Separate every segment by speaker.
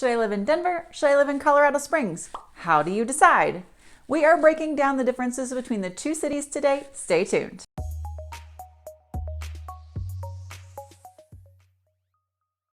Speaker 1: Should I live in Denver? Should I live in Colorado Springs? How do you decide? We are breaking down the differences between the two cities today. Stay tuned.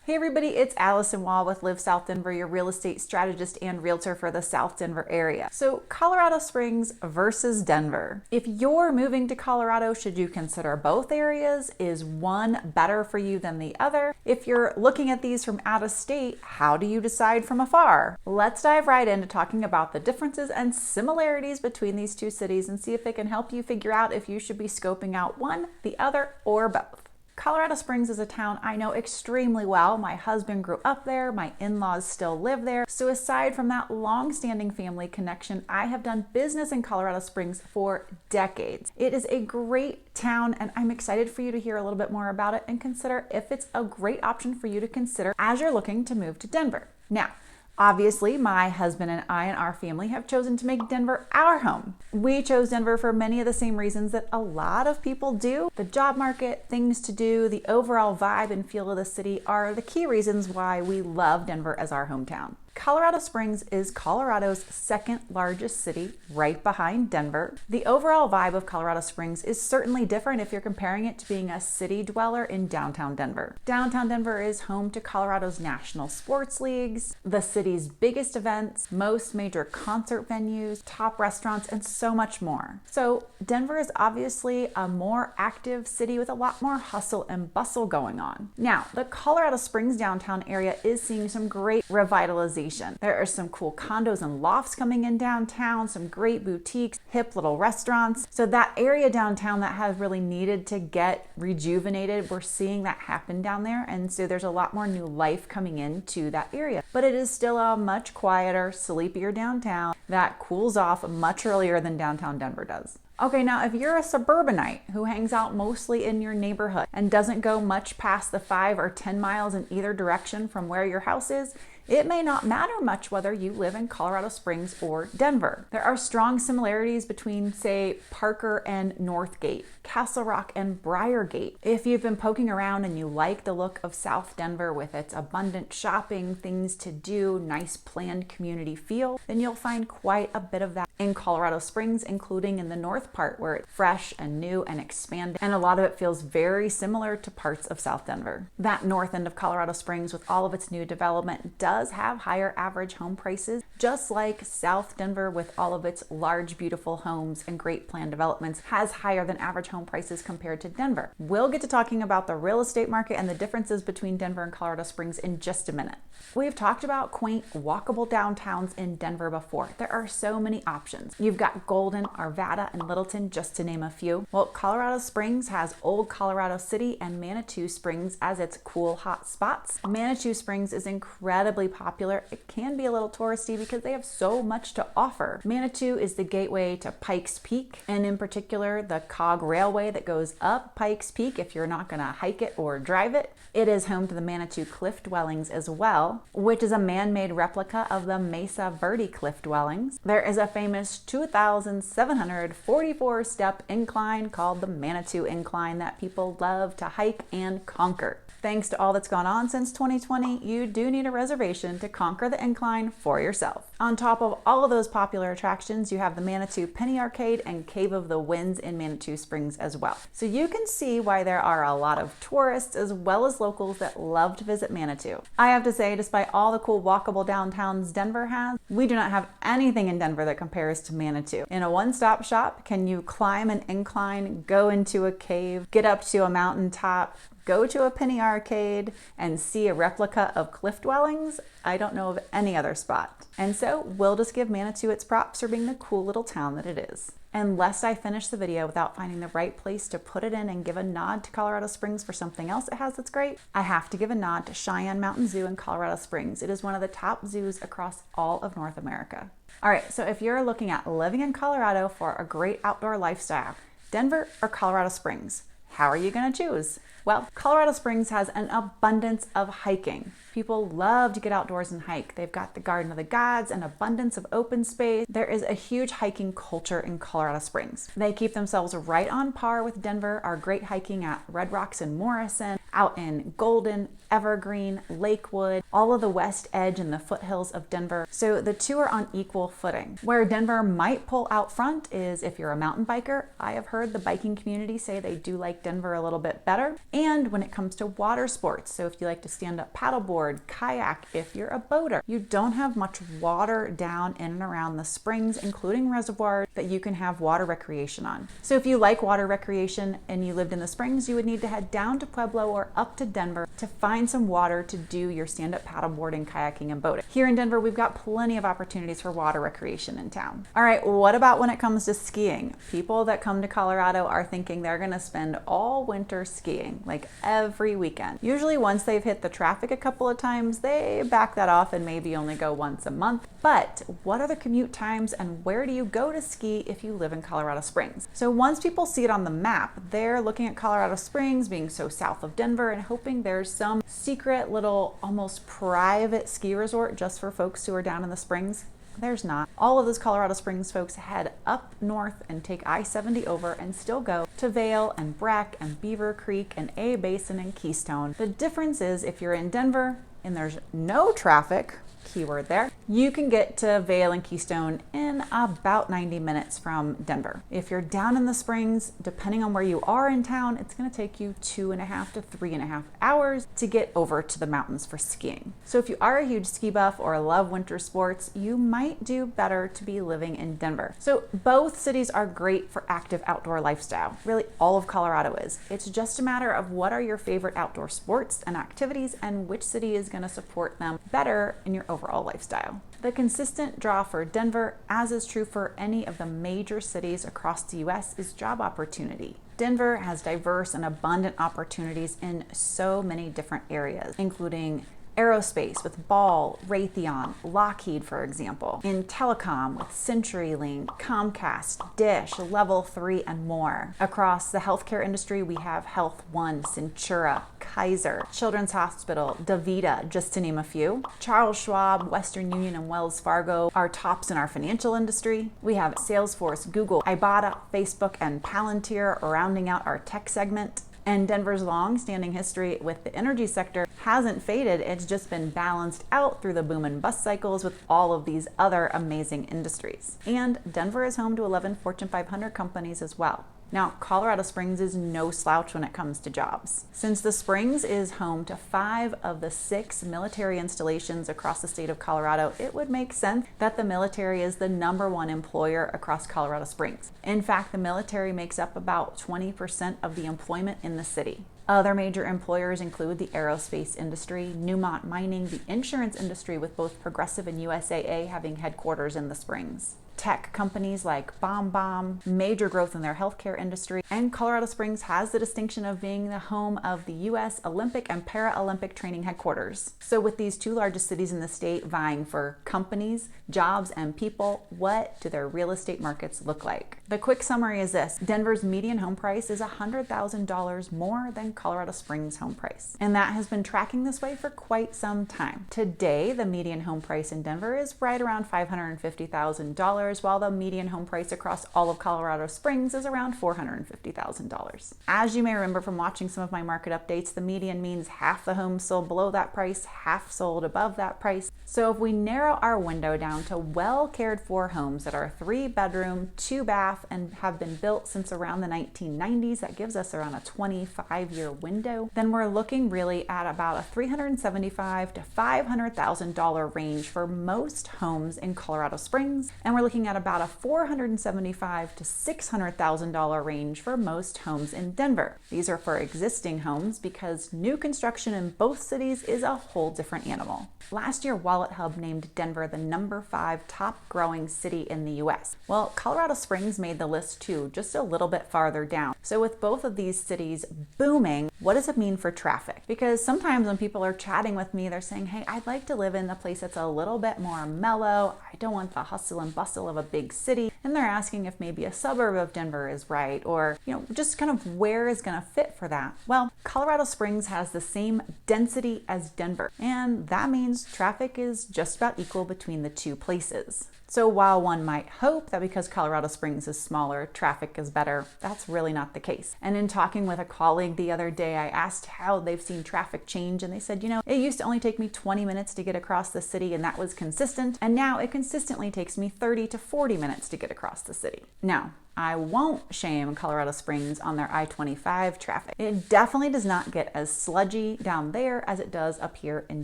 Speaker 1: Hey everybody, it's Alyson Wahl with Live South Denver, your real estate strategist and realtor for the South Denver area. So Colorado Springs versus Denver. If you're moving to Colorado, should you consider both areas? Is one better for you than the other? If you're looking at these from out of state, how do you decide from afar? Let's dive right into talking about the differences and similarities between these two cities and see if it can help you figure out if you should be scoping out one, the other, or both. Colorado Springs is a town I know extremely well. My husband grew up there, my in-laws still live there. So aside from that long-standing family connection, I have done business in Colorado Springs for decades. It is a great town and I'm excited for you to hear a little bit more about it and consider if it's a great option for you to consider as you're looking to move to Denver. Now, obviously, my husband and I and our family have chosen to make Denver our home. We chose Denver for many of the same reasons that a lot of people do. The job market, things to do, the overall vibe and feel of the city are the key reasons why we love Denver as our hometown. Colorado Springs is Colorado's second largest city, right behind Denver. The overall vibe of Colorado Springs is certainly different if you're comparing it to being a city dweller in downtown Denver. Downtown Denver is home to Colorado's national sports leagues, the city's biggest events, most major concert venues, top restaurants, and so much more. So Denver is obviously a more active city with a lot more hustle and bustle going on. Now, the Colorado Springs downtown area is seeing some great revitalization. There are some cool condos and lofts coming in downtown, some great boutiques, hip little restaurants. So that area downtown that has really needed to get rejuvenated, we're seeing that happen down there. And so there's a lot more new life coming into that area. But it is still a much quieter, sleepier downtown that cools off much earlier than downtown Denver does. Okay, now if you're a suburbanite who hangs out mostly in your neighborhood and doesn't go much past the 5 or 10 miles in either direction from where your house is, it may not matter much whether you live in Colorado Springs or Denver. There are strong similarities between, say, Parker and Northgate, Castle Rock and Briargate. If you've been poking around and you like the look of South Denver with its abundant shopping, things to do, nice planned community feel, then you'll find quite a bit of that in Colorado Springs, including in the north part where it's fresh and new and expanded, and a lot of it feels very similar to parts of South Denver. That north end of Colorado Springs with all of its new development does have higher average home prices, just like South Denver with all of its large, beautiful homes and great planned developments has higher than average home prices compared to Denver. We'll get to talking about the real estate market and the differences between Denver and Colorado Springs in just a minute. We've talked about quaint, walkable downtowns in Denver before. There are so many options. You've got Golden, Arvada, and Littleton, just to name a few. Well, Colorado Springs has Old Colorado City and Manitou Springs as its cool, hot spots. Manitou Springs is incredibly popular. It can be a little touristy because they have so much to offer. Manitou is the gateway to Pikes Peak, and in particular, the Cog Railway that goes up Pikes Peak if you're not going to hike it or drive it. It is home to the Manitou Cliff Dwellings as well, which is a man-made replica of the Mesa Verde Cliff Dwellings. There is a famous 2,744-step incline called the Manitou Incline that people love to hike and conquer. Thanks to all that's gone on since 2020, you do need a reservation to conquer the incline for yourself. On top of all of those popular attractions, you have the Manitou Penny Arcade and Cave of the Winds in Manitou Springs as well. So you can see why there are a lot of tourists as well as locals that love to visit Manitou. I have to say, despite all the cool walkable downtowns Denver has, we do not have anything in Denver that compares to Manitou. In a one-stop shop, can you climb an incline, go into a cave, get up to a mountaintop, go to a penny arcade, and see a replica of cliff dwellings? I don't know of any other spot. And so we'll just give Manitou its props for being the cool little town that it is. And lest I finish the video without finding the right place to put it in and give a nod to Colorado Springs for something else it has that's great, I have to give a nod to Cheyenne Mountain Zoo in Colorado Springs. It is one of the top zoos across all of North America. All right, so if you're looking at living in Colorado for a great outdoor lifestyle, Denver or Colorado Springs, how are you going to choose? Well, Colorado Springs has an abundance of hiking. People love to get outdoors and hike. They've got the Garden of the Gods, an abundance of open space. There is a huge hiking culture in Colorado Springs. They keep themselves right on par with Denver, our great hiking at Red Rocks and Morrison, out in Golden, Evergreen, Lakewood, all of the west edge and the foothills of Denver. So the two are on equal footing. Where Denver might pull out front is if you're a mountain biker. I have heard the biking community say they do like Denver a little bit better. And when it comes to water sports, so if you like to stand up paddleboard, kayak, if you're a boater, you don't have much water down in and around the springs, including reservoirs, that you can have water recreation on. So if you like water recreation and you lived in the springs, you would need to head down to Pueblo or up to Denver to find some water to do your stand-up paddleboarding, kayaking, and boating. Here in Denver, we've got plenty of opportunities for water recreation in town. All right, what about when it comes to skiing? People that come to Colorado are thinking they're gonna spend all winter skiing, like every weekend. Usually once they've hit the traffic a couple of times, they back that off and maybe only go once a month. But what are the commute times and where do you go to ski if you live in Colorado Springs? So once people see it on the map, they're looking at Colorado Springs being so south of Denver and hoping there's some secret little almost private ski resort just for folks who are down in the springs. There's not. All of those Colorado Springs folks head up north and take I-70 over and still go to Vail and Breck and Beaver Creek and A Basin and Keystone. The difference is if you're in Denver and there's no traffic, keyword there, you can get to Vail and Keystone in about 90 minutes from Denver. If you're down in the springs, depending on where you are in town, it's going to take you 2.5 to 3.5 hours to get over to the mountains for skiing. So if you are a huge ski buff or love winter sports, you might do better to be living in Denver. So both cities are great for active outdoor lifestyle. Really, all of Colorado is. It's just a matter of what are your favorite outdoor sports and activities and which city is going to support them better in your overall lifestyle. The consistent draw for Denver, as is true for any of the major cities across the US, is job opportunity. Denver has diverse and abundant opportunities in so many different areas, including aerospace with Wahl, Raytheon, Lockheed, for example. In telecom with CenturyLink, Comcast, Dish, Level 3, and more. Across the healthcare industry, we have Health One, Centura, Kaiser, Children's Hospital, DaVita, just to name a few. Charles Schwab, Western Union, and Wells Fargo are tops in our financial industry. We have Salesforce, Google, Ibotta, Facebook, and Palantir rounding out our tech segment. And Denver's long-standing history with the energy sector hasn't faded. It's just been balanced out through the boom and bust cycles with all of these other amazing industries. And Denver is home to 11 Fortune 500 companies as well. Now, Colorado Springs is no slouch when it comes to jobs. Since the Springs is home to 5 of the 6 military installations across the state of Colorado, it would make sense that the military is the #1 employer across Colorado Springs. In fact, the military makes up about 20% of the employment in the city. Other major employers include the aerospace industry, Newmont Mining, the insurance industry with both Progressive and USAA having headquarters in the Springs. Tech companies like BombBomb, major growth in their healthcare industry, and Colorado Springs has the distinction of being the home of the U.S. Olympic and Paralympic training headquarters. So with these 2 largest cities in the state vying for companies, jobs, and people, what do their real estate markets look like? The quick summary is this: Denver's median home price is $100,000 more than Colorado Springs' home price. And that has been tracking this way for quite some time. Today, the median home price in Denver is right around $550,000, while the median home price across all of Colorado Springs is around $450,000. As you may remember from watching some of my market updates, the median means half the homes sold below that price, half sold above that price. So if we narrow our window down to well cared for homes that are 3-bedroom, 2-bath, and have been built since around the 1990s, that gives us around a 25-year window, then we're looking really at about a $375,000 to $500,000 range for most homes in Colorado Springs, and we're looking at about a $475,000 to $600,000 range for most homes in Denver. These are for existing homes because new construction in both cities is a whole different animal. Last year, WalletHub named Denver the #5 top growing city in the US. Well, Colorado Springs made the list too, just a little bit farther down. So with both of these cities booming, what does it mean for traffic? Because sometimes when people are chatting with me, they're saying, hey, I'd like to live in a place that's a little bit more mellow. I don't want the hustle and bustle of a big city and they're asking if maybe a suburb of Denver is right, or, just kind of where is going to fit for that. Well, Colorado Springs has the same density as Denver, and that means traffic is just about equal between the two places. So while one might hope that because Colorado Springs is smaller, traffic is better, that's really not the case. And in talking with a colleague the other day, I asked how they've seen traffic change, and they said, it used to only take me 20 minutes to get across the city, and that was consistent, and now it consistently takes me 30 to 40 minutes to get across the city. Now, I won't shame Colorado Springs on their I-25 traffic. It definitely does not get as sludgy down there as it does up here in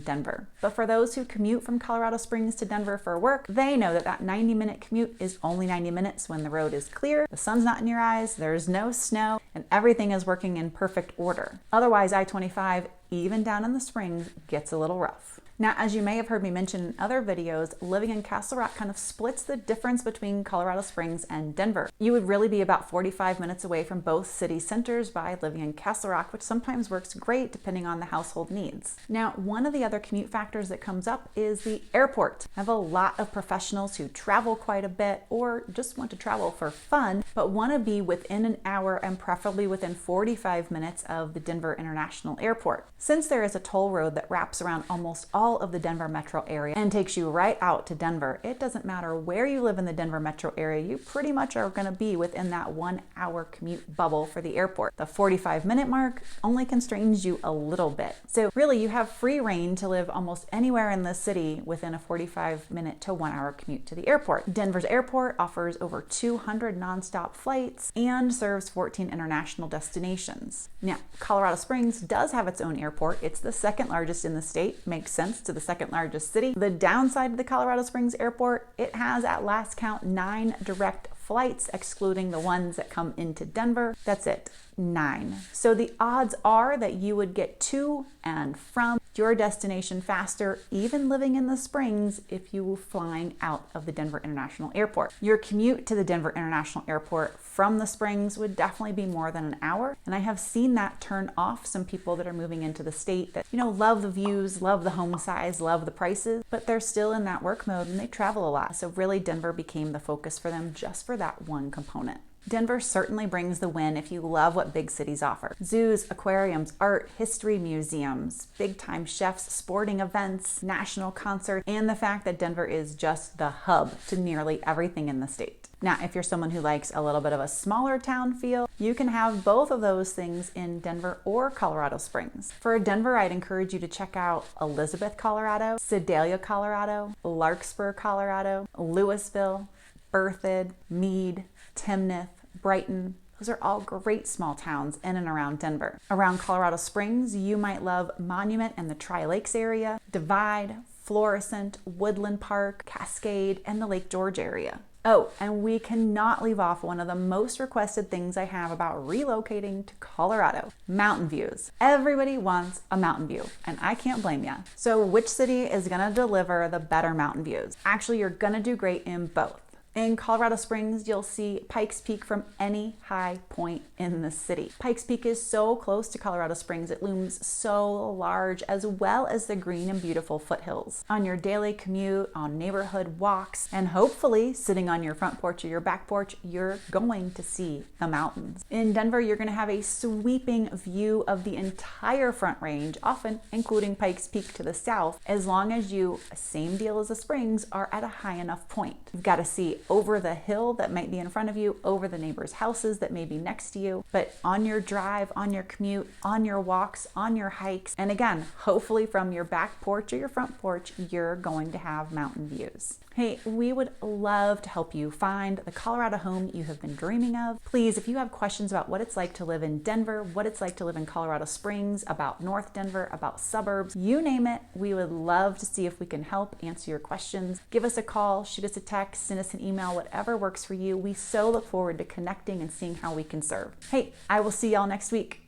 Speaker 1: Denver. But for those who commute from Colorado Springs to Denver for work, they know that that 90-minute commute is only 90 minutes when the road is clear, the sun's not in your eyes, there's no snow, and everything is working in perfect order. Otherwise, I-25, even down in the Springs, gets a little rough. Now, as you may have heard me mention in other videos, living in Castle Rock kind of splits the difference between Colorado Springs and Denver. You would really be about 45 minutes away from both city centers by living in Castle Rock, which sometimes works great depending on the household needs. Now, one of the other commute factors that comes up is the airport. I have a lot of professionals who travel quite a bit or just want to travel for fun, but want to be within an hour and preferably within 45 minutes of the Denver International Airport. Since there is a toll road that wraps around almost all of the Denver metro area and takes you right out to Denver, it doesn't matter where you live in the Denver metro area, you pretty much are going to be within that 1 hour commute bubble for the airport. The 45-minute mark only constrains you a little bit. So really, you have free reign to live almost anywhere in the city within a 45-minute to 1 hour commute to the airport. Denver's airport offers over 200 nonstop flights and serves 14 international destinations. Now, Colorado Springs does have its own airport. It's the second largest in the state. Makes sense to the second largest city. The downside of the Colorado Springs airport, it has at last count 9 direct flights, excluding the ones that come into Denver. That's it, 9. So the odds are that you would get to and from your destination faster, even living in the Springs, if you were flying out of the Denver International Airport. Your commute to the Denver International Airport from the Springs would definitely be more than an hour, and I have seen that turn off some people that are moving into the state that, love the views, love the home size, love the prices, but they're still in that work mode and they travel a lot. So really, Denver became the focus for them just for that one component. Denver certainly brings the win if you love what big cities offer. Zoos, aquariums, art, history museums, big-time chefs, sporting events, national concerts, and the fact that Denver is just the hub to nearly everything in the state. Now, if you're someone who likes a little bit of a smaller town feel, you can have both of those things in Denver or Colorado Springs. For Denver, I'd encourage you to check out Elizabeth, Colorado, Sedalia, Colorado, Larkspur, Colorado, Louisville, Berthoud, Meade, Timnath, Brighton. Those are all great small towns in and around Denver. Around Colorado Springs, you might love Monument and the Tri-Lakes area, Divide, Florissant, Woodland Park, Cascade, and the Lake George area. Oh, and we cannot leave off one of the most requested things I have about relocating to Colorado: mountain views. Everybody wants a mountain view, and I can't blame you. So which city is gonna deliver the better mountain views? Actually, you're gonna do great in both. In Colorado Springs, you'll see Pikes Peak from any high point in the city. Pikes Peak is so close to Colorado Springs, it looms so large, as well as the green and beautiful foothills. On your daily commute, on neighborhood walks, and hopefully sitting on your front porch or your back porch, you're going to see the mountains. In Denver, you're gonna have a sweeping view of the entire Front Range, often including Pikes Peak to the south, as long as you, same deal as the Springs, are at a high enough point. You've got to see over the hill that might be in front of you, over the neighbors' houses that may be next to you, but on your drive, on your commute, on your walks, on your hikes, and again, hopefully from your back porch or your front porch, you're going to have mountain views. Hey, we would love to help you find the Colorado home you have been dreaming of. Please, if you have questions about what it's like to live in Denver, what it's like to live in Colorado Springs, about North Denver, about suburbs, you name it, we would love to see if we can help answer your questions. Give us a call, shoot us a text, send us an email, whatever works for you. We so look forward to connecting and seeing how we can serve. Hey, I will see y'all next week.